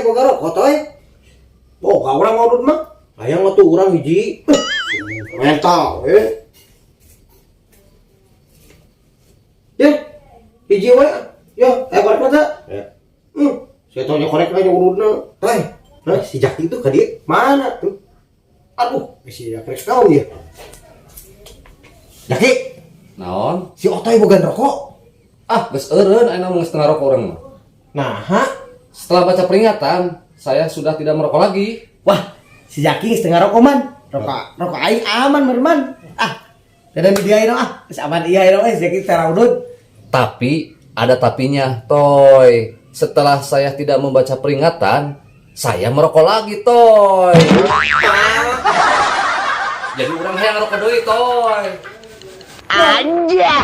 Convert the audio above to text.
boga rokok toy. Boga urang maudud mah. Hayang atuh urang hiji. Mental Ya, hiji we. Ya, korek mata. Ya. Saya tanya korek aja urutna. Teh. Nah, si Jaki itu ka dieu mana tuh? Aduh, si Jaki kaum ya. Jaki, Naon? si Otoy boga rokok. Ah, geus eureun ayeuna mah geus tengah rokok urang mah. Nah, Setelah baca peringatan, saya sudah tidak merokok lagi. Wah, si Jaki setengah rokok man. Rokok aing aman merman. Tidak media ini geus aman iya ini si Jaki teraudud. Tapi ada tapinya, Toy. Setelah saya tidak membaca peringatan, saya merokok lagi, Toy. Jadi orang yang ngerokok deui, Toy. Anjay.